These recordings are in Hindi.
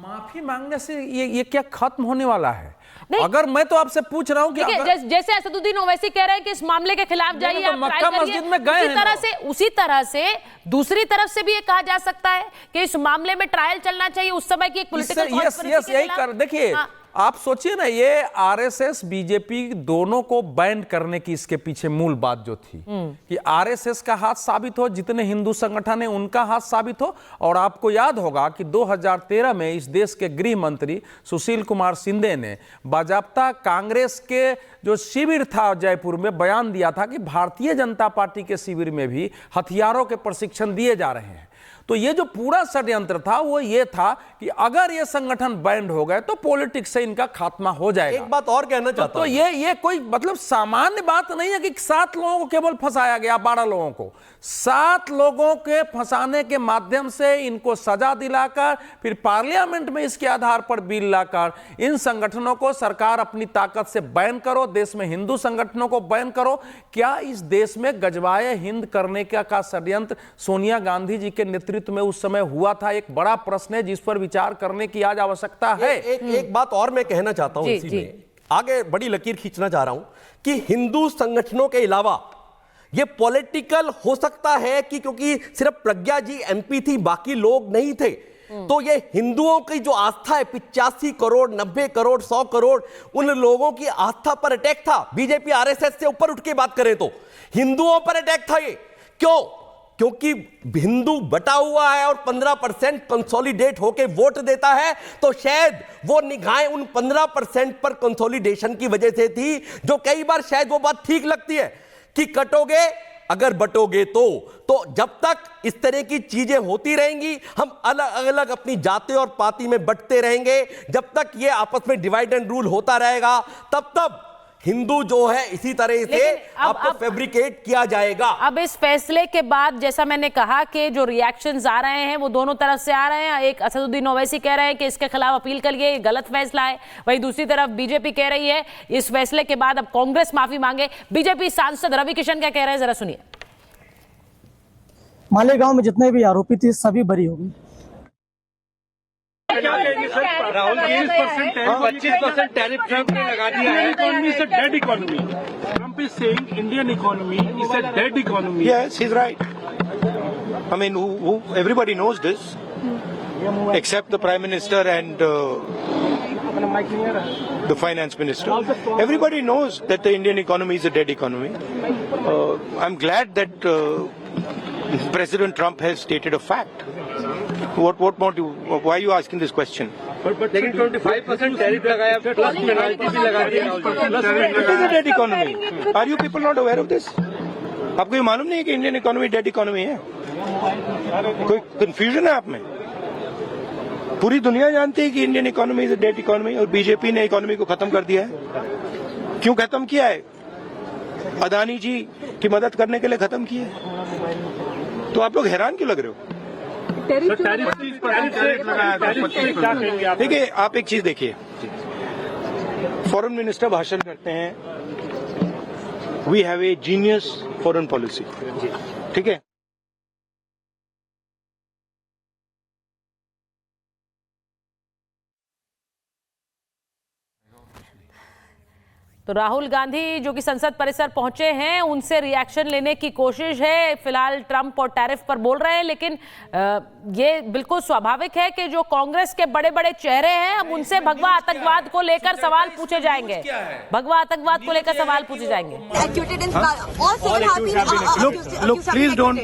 माफी मांगने से ये क्या खत्म होने वाला है? अगर मैं तो आपसे पूछ रहा हूं कि जैसे असदुद्दीन ओवैसी कह रहे हैं कि इस मामले के खिलाफ जाइए, तो मक्का मस्जिद में गए हैं, उसी तरह से दूसरी तरफ से भी ये कहा जा सकता है कि इस मामले में ट्रायल चलना चाहिए उस समय की एक पॉलिटिकल यही कर देखिए। आप सोचिए ना, ये आरएसएस बीजेपी दोनों को बैन करने की इसके पीछे मूल बात जो थी कि आरएसएस का हाथ साबित हो, जितने हिंदू संगठन है उनका हाथ साबित हो। और आपको याद होगा कि 2013 में इस देश के गृह मंत्री सुशील कुमार शिंदे ने बाजाप्ता कांग्रेस के जो शिविर था जयपुर में बयान दिया था कि भारतीय जनता पार्टी के शिविर में भी हथियारों के प्रशिक्षण दिए जा रहे हैं। तो ये जो पूरा षड्यंत्र था वो ये था कि अगर ये संगठन बैंड हो गए तो पॉलिटिक्स से इनका खात्मा हो जाएगा। एक बात और कहना चाहता हूं, तो ये कोई मतलब सामान्य बात नहीं है कि 7 लोगों को केवल फंसाया गया, 12 लोगों को, 7 लोगों के फंसाने के माध्यम से इनको सजा दिलाकर फिर पार्लियामेंट में इसके आधार पर बिल लाकर इन संगठनों को सरकार अपनी ताकत से बैन करो, देश में हिंदू संगठनों को बैन करो। क्या इस देश में गजवाए हिंद करने का षड्यंत्र सोनिया गांधी जी के नेतृत्व में उस समय हुआ था? एक बड़ा प्रश्न है जिस पर विचार करने की आज आवश्यकता है। एक बात और मैं कहना चाहता हूं, इसी में आगे बड़ी लकीर खींचना चाह रहा हूं कि हिंदू संगठनों के अलावा ये पॉलिटिकल हो सकता है कि क्योंकि सिर्फ प्रज्ञा जी एमपी थी, बाकी लोग नहीं थे, तो ये हिंदुओं की जो आस्था है 85 करोड़ 90 करोड़ 100 करोड़ उन लोगों की आस्था पर अटैक था। बीजेपी आरएसएस से ऊपर उठ के बात करें तो हिंदुओं पर अटैक था ये। क्यों? क्योंकि हिंदू बटा हुआ है और 15% कंसोलिडेट होकर वोट देता है, तो शायद वो निगाहें उन 15% पर कंसोलिडेशन की वजह से थी, जो कई बार शायद वो बात ठीक लगती है कि कटोगे अगर बटोगे तो जब तक इस तरह की चीजें होती रहेंगी, हम अलग अलग अपनी जाति और पार्टी में बंटते रहेंगे, जब तक ये आपस में डिवाइड एंड रूल होता रहेगा, तब हिंदू जो है इसी तरह से आपको फैब्रिकेट किया जाएगा। अब इस फैसले के बाद जैसा मैंने कहा कि जो रिएक्शंस आ रहे हैं वो दोनों तरफ से आ रहे हैं। एक असदुद्दीन ओवैसी कह रहे हैं कि इसके खिलाफ अपील करिए, ये गलत फैसला है। वहीं दूसरी तरफ बीजेपी कह रही है इस फैसले के बाद अब कांग्रेस माफी मांगे। बीजेपी सांसद रवि किशन क्या कह रहे हैं, जरा सुनिए। मालेगांव में जितने भी आरोपी थे सभी बरी हो गए। राहुल जी 25% टैरिफ ट्रम्प ने लगा दिया है। Economy is a dead economy. Trump is saying Indian economy is a dead economy. Yes, he's right. I mean, everybody knows this, except the Prime Minister and the Finance Minister. Everybody knows that the Indian economy is a dead economy. I'm glad that President Trump has stated a fact. What more do you, why are you asking this question? But लेकिन 25% टैरिफ लगाया, प्लस पेनल्टी भी लगा दिया। It is a dead economy. Are you people not aware of this? आपको ये मालूम नहीं है कि इंडियन इकोनॉमी डेड इकोनॉमी है? कोई कंफ्यूजन है आप में? पूरी दुनिया जानती है कि Indian economy is a dead economy और बीजेपी ने इकोनॉमी को खत्म कर दिया है। क्यों खत्म किया है? अदानी जी की मदद करने के लिए खत्म किया है। तो आप लोग हैरान क्यों लग रहे हो? देखिए, आप एक चीज देखिए, फॉरेन मिनिस्टर भाषण करते हैं, we have a genius foreign policy, ठीक है। तो राहुल गांधी जो कि संसद परिसर पहुंचे हैं, उनसे रिएक्शन लेने की कोशिश है। फिलहाल ट्रंप और टैरिफ पर बोल रहे हैं, लेकिन ये बिल्कुल स्वाभाविक है कि जो कांग्रेस के बड़े बड़े चेहरे हैं, अब उनसे भगवा आतंकवाद को लेकर सवाल पूछे जाएंगे। भगवा आतंकवाद को लेकर सवाल पूछे जाएंगे। Look, please don't.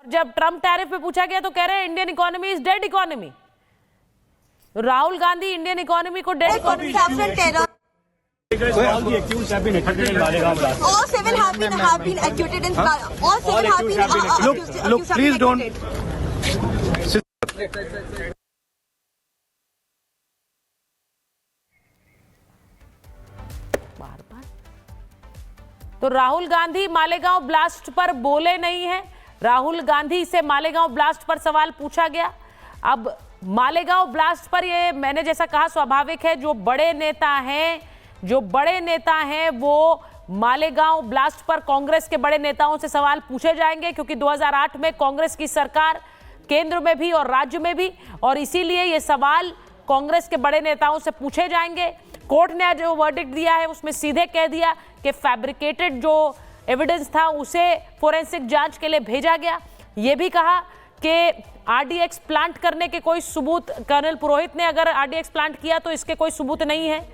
जब ट्रम्प टैरिफ पे पूछा गया तो कह रहे हैं Indian economy is dead economy. Rahul Gandhi Indian economy को dead economy. All the accused have been acquitted in Malegaon blast. All 7 have been acquitted in all 7 have been Look, please don't. तो राहुल गांधी मालेगांव ब्लास्ट पर बोले नहीं हैं। राहुल गांधी से मालेगांव ब्लास्ट पर सवाल पूछा गया। अब मालेगांव ब्लास्ट पर ये मैंने जैसा कहा स्वाभाविक है, जो बड़े नेता हैं जो बड़े नेता हैं वो मालेगांव ब्लास्ट पर कांग्रेस के बड़े नेताओं से सवाल पूछे जाएंगे, क्योंकि 2008 में कांग्रेस की सरकार केंद्र में भी और राज्य में भी, और इसीलिए ये सवाल कांग्रेस के बड़े नेताओं से पूछे जाएंगे। कोर्ट ने जो वर्डिक्ट दिया है उसमें सीधे कह दिया कि फैब्रिकेटेड जो एविडेंस था उसे फोरेंसिक जांच के लिए भेजा गया। ये भी कहा कि आरडीएक्स प्लांट करने के कोई सबूत, कर्नल पुरोहित ने अगर आरडीएक्स प्लांट किया तो इसके कोई सबूत नहीं है,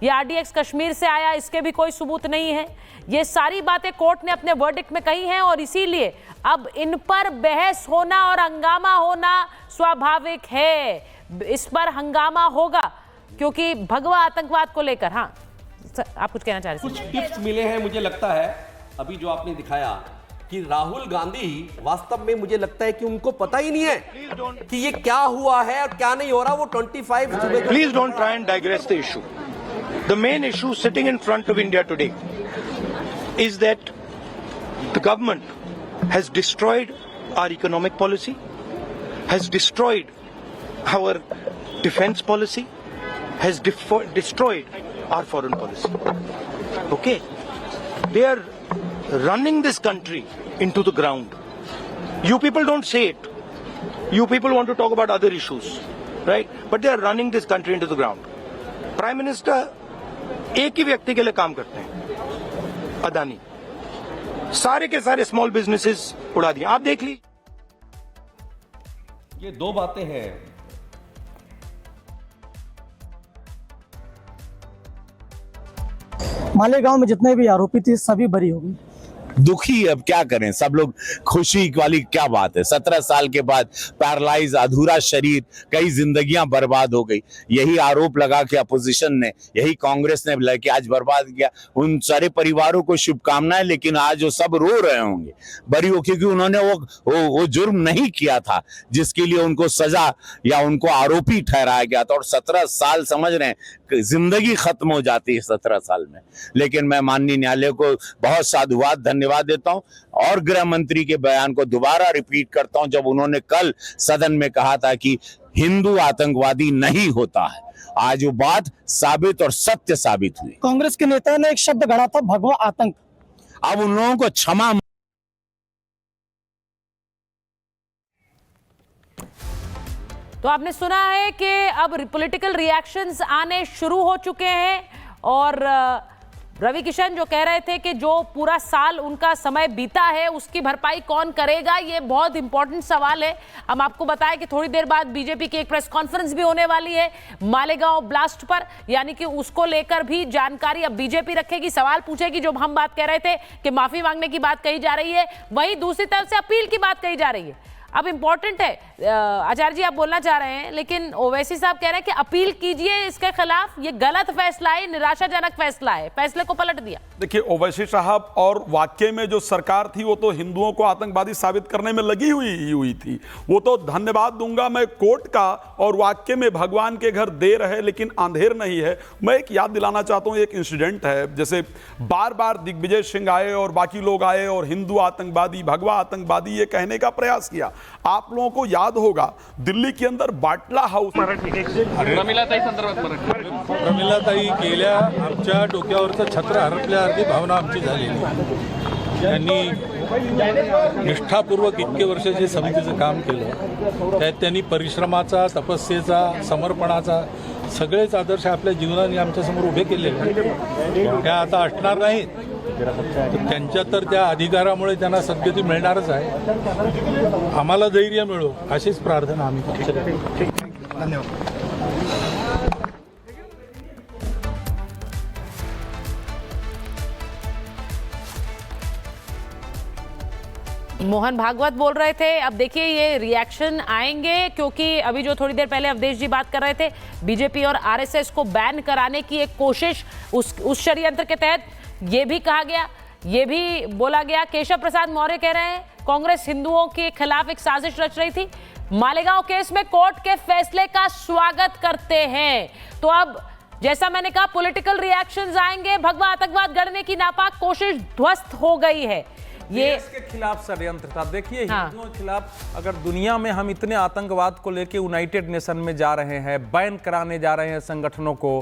या आरडीएक्स कश्मीर से आया इसके भी कोई सबूत नहीं है। ये सारी बातें कोर्ट ने अपने वर्डिक्ट में कही हैं, और इसीलिए अब इन पर बहस होना और हंगामा होना स्वाभाविक है। इस पर हंगामा होगा क्योंकि भगवा आतंकवाद को लेकर। हाँ, आप कुछ कहना चाह रहे थे? कुछ टिप्स मिले हैं, मुझे लगता है अभी जो आपने दिखाया कि राहुल गांधी वास्तव में, मुझे लगता है कि उनको पता ही नहीं है कि ये क्या हुआ है और क्या नहीं हो रहा। वो 25 Please don't try and digress the issue. The main issue sitting in front of India today is that the government has destroyed our economic policy, has destroyed our defense policy, has destroyed our foreign policy. Okay? They are running this country into the ground. You people don't say it. You people want to talk about other issues, right? But they are running this country into the ground. Prime Minister एक ही व्यक्ति के लिए काम करते हैं, अदानी। सारे के सारे स्मॉल बिजनेसेस उड़ा दिए। आप देख लीजिए। ये दो बातें हैं। मालेगांव में जितने भी आरोपी थे सभी बरी हो गए। दुखी, अब क्या करें, सब लोग खुशी वाली क्या बात है। 17 साल के बाद पैरालाइज, अधूरा शरीर, कई जिंदगियां बर्बाद हो गई। यही आरोप लगा के अपोजिशन ने, यही कांग्रेस ने लेके आज बर्बाद किया। उन सारे परिवारों को शुभकामनाएं, लेकिन आज वो सब रो रहे होंगे बरी हो, क्योंकि उन्होंने वो जुर्म नहीं किया था जिसके लिए उनको सजा या उनको आरोपी ठहराया गया था। और 17 साल समझ रहे हैं, जिंदगी खत्म हो जाती है 17 साल में। लेकिन मैं माननीय न्यायालय को बहुत साधुवाद, धन्यवाद देता हूं, और गृह मंत्री के बयान को दोबारा रिपीट करता हूं, जब उन्होंने कल सदन में कहा था कि हिंदू आतंकवादी नहीं होता है। आज वो बात साबित और सत्य साबित हुई। कांग्रेस के नेता ने एक शब्द गढ़ा था, भगवा आतंक। अब उन लोगों को क्षमा। तो आपने सुना है कि अब पॉलिटिकल रिएक्शंस आने शुरू हो चुके हैं, और रवि किशन जो कह रहे थे कि जो पूरा साल उनका समय बीता है उसकी भरपाई कौन करेगा, ये बहुत इंपॉर्टेंट सवाल है। हम आपको बताएं कि थोड़ी देर बाद बीजेपी की एक प्रेस कॉन्फ्रेंस भी होने वाली है मालेगांव ब्लास्ट पर, यानी कि उसको लेकर भी जानकारी अब बीजेपी रखेगी, सवाल पूछेगी। जो हम बात कह रहे थे कि माफी मांगने की बात कही जा रही है, वहीं दूसरी तरफ से अपील की बात कही जा रही है। अब इंपॉर्टेंट है, आचार्य जी आप बोलना चाह रहे हैं, लेकिन ओवैसी साहब कह रहे हैं कि अपील कीजिए इसके खिलाफ, ये गलत फैसला है, निराशाजनक फैसला है, फैसले को पलट दिया। देखिए ओवैसी साहब, और वाकई में जो सरकार थी वो तो हिंदुओं को आतंकवादी साबित करने में लगी हुई थी। वो तो धन्यवाद दूंगा मैं कोर्ट का, और वाकई में भगवान के घर देर है लेकिन अंधेर नहीं है। मैं एक याद दिलाना चाहता हूँ, एक इंसिडेंट है, जैसे बार बार दिग्विजय सिंह आए और बाकी लोग आए और हिंदू आतंकवादी, भगवा आतंकवादी ये कहने का प्रयास किया। आप लोगों को याद होगा दिल्ली के अंदर बाटला हाऊस, प्रमिलाताई गेल्या आमच्या डोक्यावरचं छत्र हरपल्यासारखी भावना आमची झालेली आहे। त्यांनी निष्ठापूर्वक इतके वर्ष जे समितीचं काम केलं, त्यात त्यांनी परिश्रमाचा, तपस्येचा, समर्पणाचा सगळेच आदर्श आपल्या जीवनाने आमच्यासमोर उभे केलेले त्या आता असणार नाहीत। त्यांच्या तर त्या अधिकारामुळे त्यांना सद्गती मिळणारच आहे। आम्हाला धैर्य मिळो अशीच प्रार्थना आम्ही करतो। धन्यवाद। मोहन भागवत बोल रहे थे। अब देखिए ये रिएक्शन आएंगे, क्योंकि अभी जो थोड़ी देर पहले अवधेश जी बात कर रहे थे, बीजेपी और आरएसएस को बैन कराने की एक कोशिश उस षड्यंत्र के तहत ये भी कहा गया, ये भी बोला गया। केशव प्रसाद मौर्य कह रहे हैं कांग्रेस हिंदुओं के खिलाफ एक साजिश रच रही थी। मालेगांव केस में कोर्ट के फैसले का स्वागत करते हैं। तो अब जैसा मैंने कहा पॉलिटिकल रिएक्शंस आएंगे, भगवा आतंकवाद गढ़ने की नापाक कोशिश ध्वस्त हो गई है। ये देश के खिलाफ षड्यंत्र था। देखिए हाँ। हिंदुओं के खिलाफ अगर दुनिया में हम इतने आतंकवाद को लेके यूनाइटेड नेशन में जा रहे हैं, बैन कराने जा रहे हैं संगठनों को,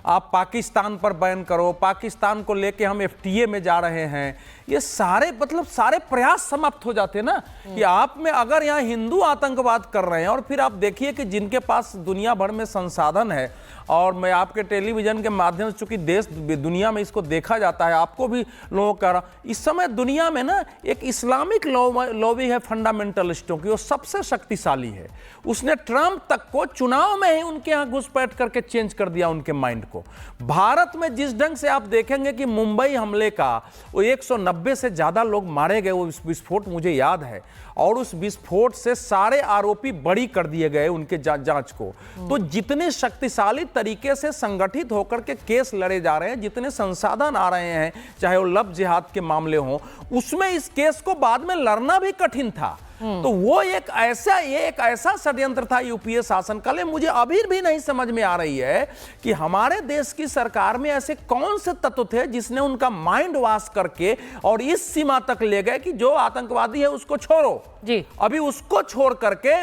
आप पाकिस्तान पर बैन करो, पाकिस्तान को लेके हम FTA में जा रहे हैं, ये सारे मतलब सारे प्रयास समाप्त हो जाते ना कि आप में अगर यहाँ हिंदू आतंकवाद कर रहे हैं। और फिर आप देखिए कि जिनके पास दुनिया भर में संसाधन है, और मैं आपके टेलीविजन के माध्यम से, चूंकि देश दुनिया में इसको देखा जाता है, आपको भी लोगों का इस समय दुनिया में ना एक इस्लामिक लॉबी है फंडामेंटलिस्टों की, वो सबसे शक्तिशाली है। उसने ट्रंप तक को चुनाव में ही उनके यहाँ घुसपैठ करके चेंज कर दिया उनके माइंड को। भारत में जिस ढंग से आप देखेंगे कि मुंबई हमले का वो 190 से ज्यादा लोग मारे गए, वो विस्फोट मुझे याद है, और उस विस्फोट से सारे आरोपी बरी कर दिए गए उनके जांच को। तो जितने शक्तिशाली तरीके से संगठित होकर के केस लड़े जा रहे हैं, जितने संसाधन आ रहे हैं, चाहे वो लव जिहाद के मामले हों, उसमें इस केस को बाद में लड़ना भी कठिन था। तो वो ये एक ऐसा षड्यंत्र था यूपीए शासनकाल में। मुझे अभी भी नहीं समझ में आ रही है कि हमारे देश की सरकार में ऐसे कौन से तत्व थे जिसने उनका माइंड वॉश करके और इस सीमा तक ले गए कि जो आतंकवादी है उसको छोड़ो जी, अभी उसको छोड़ करके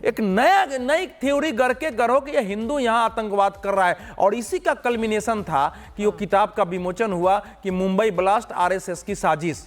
एक नई थ्योरी गढ़ो कि ये हिंदू यहां आतंकवाद कर रहा है। और इसी का कल्मिनेशन था कि वो किताब का विमोचन हुआ कि मुंबई ब्लास्ट आरएसएस की साजिश।